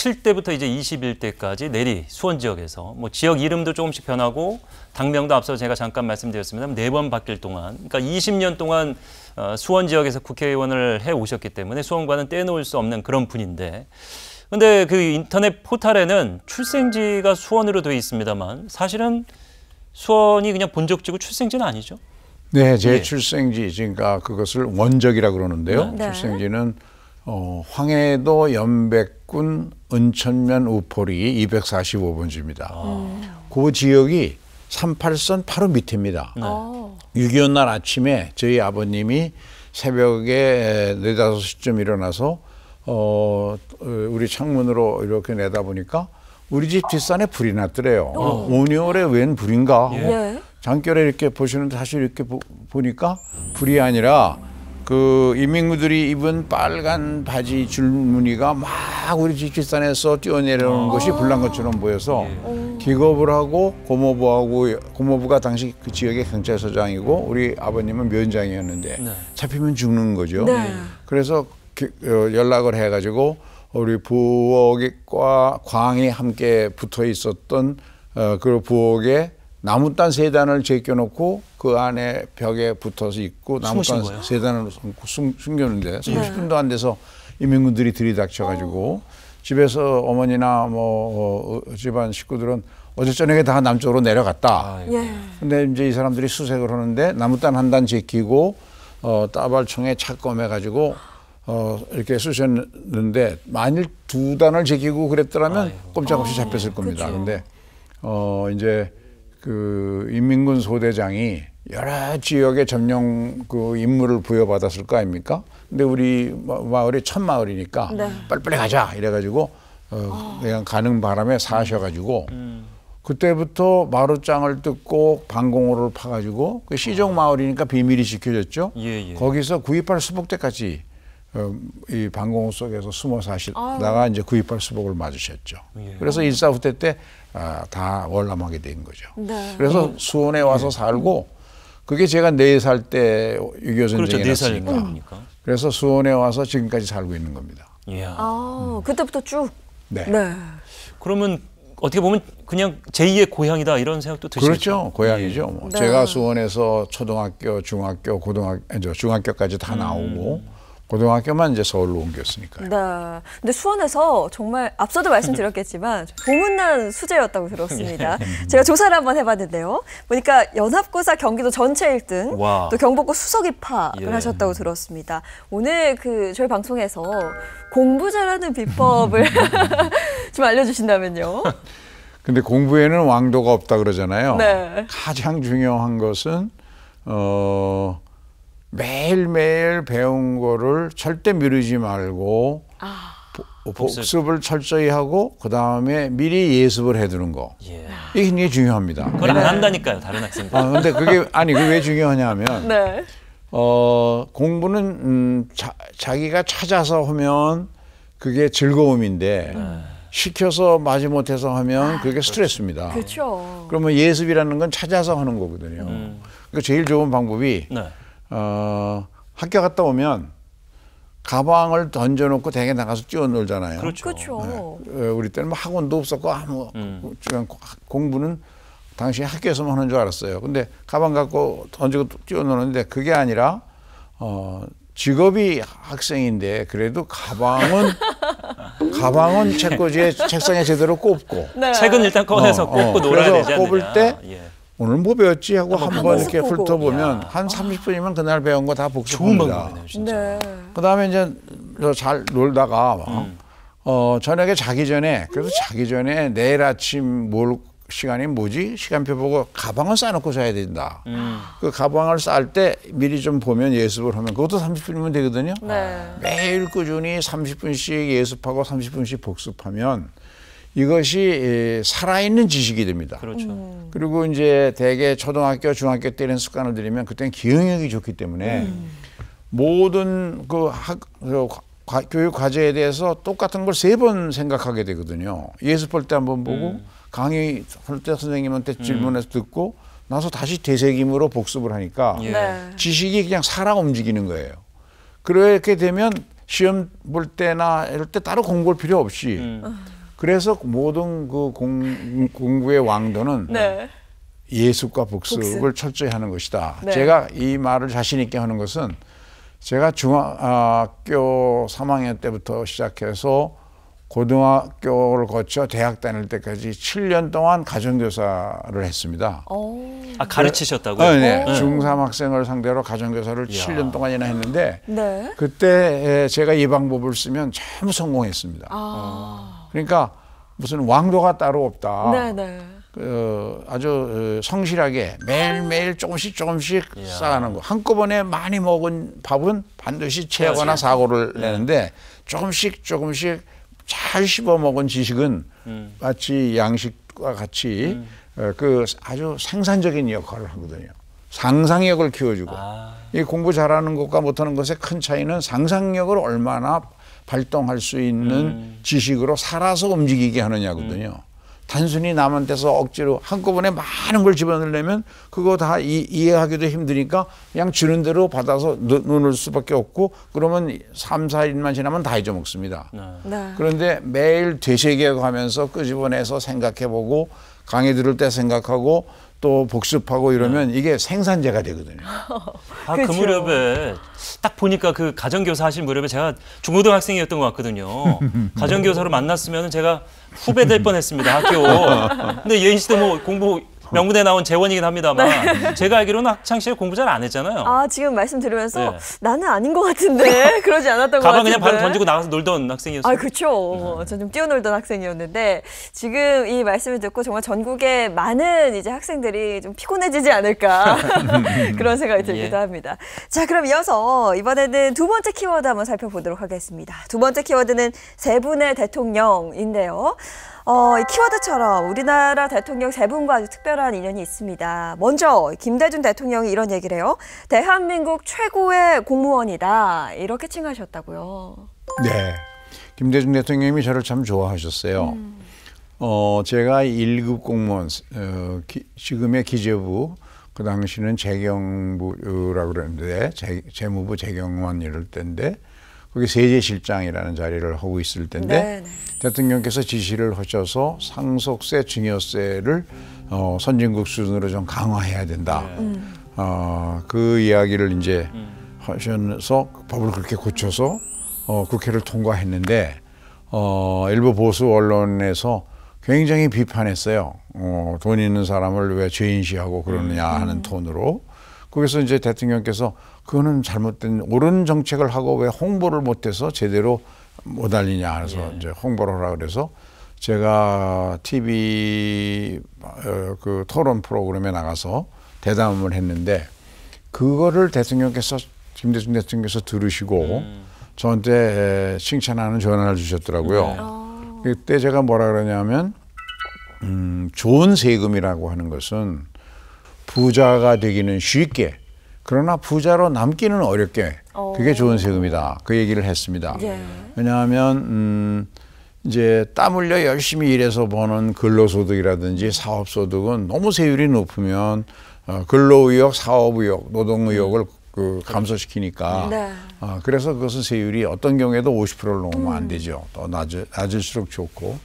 17대부터 이제 21대까지 내리 수원 지역에서 뭐 지역 이름도 조금씩 변하고 당명도 앞서 제가 잠깐 말씀드렸습니다. 4번 바뀔 동안, 그러니까 20년 동안 수원 지역에서 국회의원을 해 오셨기 때문에 수원과는 떼놓을 수 없는 그런 분인데, 근데 그 인터넷 포털에는 출생지가 수원으로 되어 있습니다만 사실은 수원이 그냥 본적지고 출생지는 아니죠? 네, 제 출생지, 그러니까 그것을 원적이라 그러는데요. 네. 출생지는 황해도 연백군 은천면 우포리 245번지입니다. 그 지역이 38선 바로 밑입니다. 네. 6.25 날 아침에 저희 아버님이 새벽에 4, 5시쯤 일어나서 우리 창문으로 이렇게 내다보니까 우리 집 뒷산에 불이 났더래요. 5월에 웬 불인가 하고 예. 장결에 이렇게 보시는데 사실 이렇게 보니까 불이 아니라 그 인민군들이 입은 빨간 바지 줄무늬가 막 우리 집 뒷산에서 뛰어내려오는 것이 불난 것처럼 보여서 기겁을 하고 고모부가 당시 그 지역의 경찰서장이고 우리 아버님은 면장이었는데 네. 잡히면 죽는 거죠. 네. 그래서 연락을 해가지고 우리 부엌과 광이 함께 붙어 있었던 그 부엌에 나무단 3단을 제껴놓고 그 안에 벽에 붙어서 있고 나무단 3단을 숨겼는데 30분도 안 돼서 인민군들이 들이닥쳐가지고 집에서 어머니나 뭐 집안 식구들은 어제 저녁에 다 남쪽으로 내려갔다. 예. 근데 이제 이 사람들이 수색을 하는데 나무단 1단 제끼고 따발총에 착검해가지고 이렇게 쑤셨는데 만일 2단을 제끼고 그랬더라면 꼼짝없이 잡혔을 겁니다. 근데 이제 그 인민군 소대장이 여러 지역에 점령 그 임무를 부여받았을 거 아닙니까? 근데 우리 마을이 첫 마을이니까 네. 빨리빨리 가자 이래가지고 그냥 가는 바람에 사셔가지고 그때부터 마루장을 뜯고 방공호를 파가지고 그 시종 마을이니까 비밀이 지켜졌죠. 예. 거기서 9.28 수복대까지 이 방공호 속에서 숨어 사시다가 이제 9.28 수복을 맞으셨죠. 그래서 1.4후퇴 때 다 월남하게 된 거죠. 네. 그래서 수원에 와서 살고 그게 제가 4살 때 6.25 전쟁이 그렇죠. 났으니까. 4살이니까. 그래서 수원에 와서 지금까지 살고 있는 겁니다. 이야. 그때부터 쭉. 네. 네. 그러면 어떻게 보면 그냥 제2의 고향이다 이런 생각도 드시죠? 그렇죠. 고향이죠. 뭐. 네. 제가 수원에서 초등학교, 중학교, 중학교까지 다 나오고 고등학교만 이제 서울로 옮겼으니까요. 네. 근데 수원에서 정말 앞서도 말씀드렸겠지만 소문난 수재였다고 들었습니다. 제가 조사를 한번 해봤는데요. 보니까 연합고사 경기도 전체 1등, 와. 또 경복고 수석 입학을 예. 하셨다고 들었습니다. 오늘 그 저희 방송에서 공부 잘하는 비법을 좀 알려주신다면요. 근데 공부에는 왕도가 없다 그러잖아요. 네. 가장 중요한 것은 매일매일 배운 거를 절대 미루지 말고 복습을 철저히 하고 그다음에 미리 예습을 해두는 거. 예. 이게 굉장히 중요합니다. 그걸 안 한다니까요, 다른 학생들. 근데 그게 왜 중요하냐면 네. 공부는 자기가 찾아서 하면 그게 즐거움인데 시켜서 마지못해서 하면 그게 스트레스입니다. 그렇죠. 그러면 예습이라는 건 찾아서 하는 거거든요. 그러니까 제일 좋은 방법이 네. 학교 갔다 오면 가방을 던져놓고 대개 나가서 뛰어놀잖아요. 그렇죠. 그렇죠. 우리 때는 뭐 학원도 없었고 그냥 공부는 당시 학교에서만 하는 줄 알았어요. 근데 가방 갖고 던지고 뛰어노는데 그게 아니라 직업이 학생인데 그래도 가방은 책꽂이에 책상에 제대로 꼽고 네. 책은 일단 꺼내서 꼽고 놀아야 되지 않느냐. 꼽을 때 예. 오늘 뭐 배웠지 하고 한번 이렇게 보고. 훑어보면 야. 한 30분이면 그날 배운 거 다 좋은 복습합니다. 방법이네요, 진짜. 네. 그다음에 이제 잘 놀다가 저녁에 자기 전에 그래도 자기 전에 내일 아침 시간이 뭐지? 시간표 보고 가방을 싸놓고 자야 된다. 그 가방을 쌀 때 미리 좀 보면 예습을 하면 그것도 30분이면 되거든요. 네. 매일 꾸준히 30분씩 예습하고 30분씩 복습하면 이것이 살아있는 지식이 됩니다. 그렇죠. 그리고 이제 대개 초등학교, 중학교 때는 습관을 들이면 그때는 기억력이 좋기 때문에 모든 교육 과제에 대해서 똑같은 걸 3번 생각하게 되거든요. 예습할 때 한번 보고 강의할 때 선생님한테 질문해서 듣고 나서 다시 되새김으로 복습을 하니까 예. 네. 지식이 그냥 살아 움직이는 거예요. 그렇게 되면 시험 볼 때나 이럴 때 따로 공부할 필요 없이 그래서 모든 그 공부의 왕도는 네. 예습과 복습을 철저히 하는 것이다. 네. 제가 이 말을 자신 있게 하는 것은 제가 중학교 3학년 때부터 시작해서 고등학교를 거쳐 대학 다닐 때까지 7년 동안 가정교사를 했습니다. 아, 가르치셨다고요? 네. 중3 학생을 상대로 가정교사를 이야. 7년 동안이나 했는데 네. 그때 제가 이 방법을 쓰면 전부 성공했습니다. 그러니까 무슨 왕도가 따로 없다. 네네. 아주 성실하게 매일매일 조금씩 이야. 쌓아가는 거. 한꺼번에 많이 먹은 밥은 반드시 체하거나 사고를 내는데 조금씩 잘 씹어 먹은 지식은 마치 양식과 같이 그 아주 생산적인 역할을 하거든요. 상상력을 키워주고 이 공부 잘하는 것과 못하는 것의 큰 차이는 상상력을 얼마나 발동할 수 있는 지식으로 살아서 움직이게 하느냐거든요. 단순히 남한테서 억지로 한꺼번에 많은 걸 집어넣으려면 그거 다 이해하기도 힘드니까 그냥 주는 대로 받아서 넣을 수밖에 없고 그러면 3, 4일만 지나면 다 잊어먹습니다. 네. 그런데 매일 되새겨가면서 끄집어내서 생각해보고 강의 들을 때 생각하고 또 복습하고 이러면 이게 생산제가 되거든요. 아, 그 그렇죠. 무렵에 딱 보니까 그 가정교사 하신 무렵에 제가 중고등학생이었던 것 같거든요. 가정교사로 만났으면 제가 후배 될 뻔했습니다, 학교. 근데 예인 씨도 뭐 공부 명문대 나온 재원이긴 합니다만 제가 알기로는 학창 시절 공부 잘 안 했잖아요. 아, 지금 말씀 들으면서 네. 나는 아닌 것 같은데 그러지 않았던 것 가방 같은데. 그냥 바로 던지고 나가서 놀던 학생이었어요. 아, 그렇죠. 전 좀 뛰어놀던 학생이었는데 지금 이 말씀을 듣고 정말 전국의 많은 이제 학생들이 좀 피곤해지지 않을까 그런 생각이 들기도 예. 합니다. 자, 그럼 이어서 이번에는 두 번째 키워드 한번 살펴보도록 하겠습니다. 두 번째 키워드는 세 분의 대통령인데요. 이 키워드처럼 우리나라 대통령 세 분과 아주 특별한 인연이 있습니다. 먼저 김대중 대통령이 이런 얘기를 해요. 대한민국 최고의 공무원이다. 이렇게 칭하셨다고요. 네. 김대중 대통령님이 저를 참 좋아하셨어요. 제가 1급 공무원, 지금의 기재부, 그 당시는 재경부라고 그러는데, 재무부 재경원 이럴 때인데, 거기 세제실장이라는 자리를 하고 있을 때인데, 네네. 대통령께서 지시를 하셔서 상속세, 증여세를 선진국 수준으로 좀 강화해야 된다. 그 이야기를 이제 하셔서 법을 그렇게 고쳐서 국회를 통과했는데 일부 보수 언론에서 굉장히 비판했어요. 돈 있는 사람을 왜 죄인시하고 그러느냐 하는 톤으로. 거기서 이제 대통령께서 그거는 잘못된 옳은 정책을 하고 왜 홍보를 못해서 제대로 못 알리냐 해서 이제 홍보를 하라 그래서 제가 TV 그 토론 프로그램에 나가서 대담을 했는데 그거를 김대중 대통령께서 들으시고 저한테 칭찬하는 전화를 주셨더라고요. 그때 제가 뭐라 그러냐면 좋은 세금이라고 하는 것은 부자가 되기는 쉽게 그러나 부자로 남기는 어렵게 그게 좋은 세금이다. 그 얘기를 했습니다. 예. 왜냐하면 이제 땀 흘려 열심히 일해서 버는 근로소득이라든지 사업소득은 너무 세율이 높으면 근로의욕, 사업의욕, 노동의욕을 감소시키니까 네. 그래서 그것은 세율이 어떤 경우에도 50%를 넘으면 안 되죠. 더 낮을수록 좋고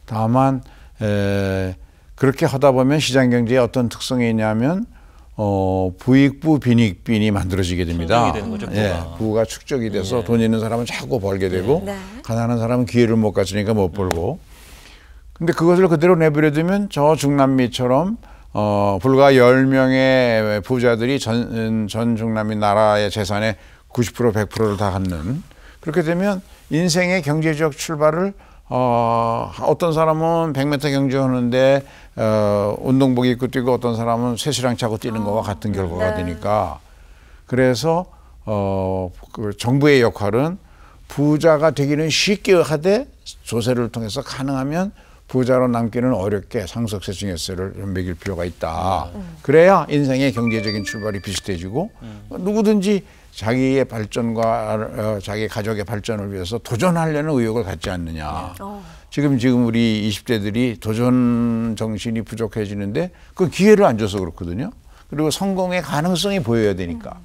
다만 그렇게 하다 보면 시장경제에 어떤 특성이 있냐면 부익부 빈익빈이 만들어지게 됩니다. 충족이 되는 거죠, 부가. 예, 부가 축적이 돼서 돈 있는 사람은 자꾸 벌게 되고 네. 가난한 사람은 기회를 못 가지니까 못 벌고. 근데 그것을 그대로 내버려두면 저 중남미처럼 불과 10명의 부자들이 전 중남미 나라의 재산의 90% 100%를 다 갖는 그렇게 되면 인생의 경제적 출발을 어떤 사람은 100m 경주하는데 운동복 입고 뛰고 어떤 사람은 쇠시랑 차고 뛰는 것과 같은 결과가 되니까 그래서 그 정부의 역할은 부자가 되기는 쉽게 하되 조세를 통해서 가능하면 부자로 남기는 어렵게 상속세 증여세를 좀 매길 필요가 있다. 그래야 인생의 경제적인 출발이 비슷해지고 누구든지 자기의 발전과 자기 가족의 발전을 위해서 도전하려는 의욕을 갖지 않느냐. 지금 우리 20대들이 도전 정신이 부족해지는데 그 기회를 안 줘서 그렇거든요. 그리고 성공의 가능성이 보여야 되니까.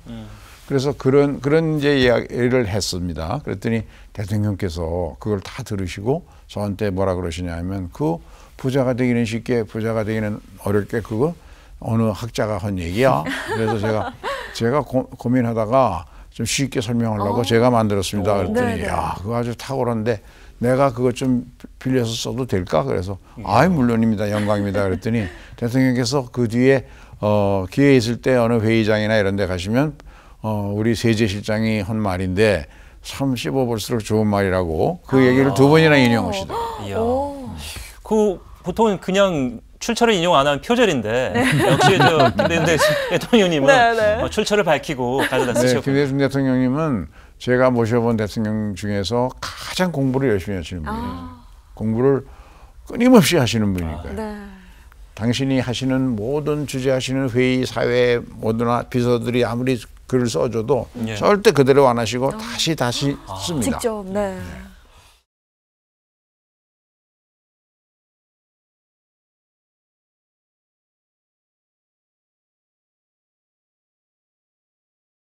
그래서 그런 이제 이야기를 했습니다. 그랬더니 대통령께서 그걸 다 들으시고 저한테 뭐라 그러시냐면 그 부자가 되기는 쉽게 부자가 되기는 어렵게 그거 어느 학자가 한 얘기야. 그래서 제가 고민하다가 좀 쉽게 설명하려고 제가 만들었습니다. 그랬더니 야 그거 아주 탁월한데 내가 그것 좀 빌려서 써도 될까? 그래서 아이 물론입니다. 영광입니다. 그랬더니 대통령께서 그 뒤에 기회 있을 때 어느 회의장이나 이런 데 가시면 우리 세제실장이 한 말인데 참 씹어볼수록 좋은 말이라고 그 얘기를 2번이나 인용하시더라고요. 이야. 그 보통은 그냥 출처를 인용 안 하는 표절인데 역시 김대중 대통령님은 출처를 밝히고 가져다 쓰셨고. 김대중 대통령님은 제가 모셔본 대통령 중에서 가장 공부를 열심히 하시는 분이에요. 공부를 끊임없이 하시는 분이니까요. 당신이 하시는 모든 주재하시는 회의, 사회 모든 비서들이 아무리 글을 써줘도 절대 그대로 안 하시고 다시 씁니다. 직접.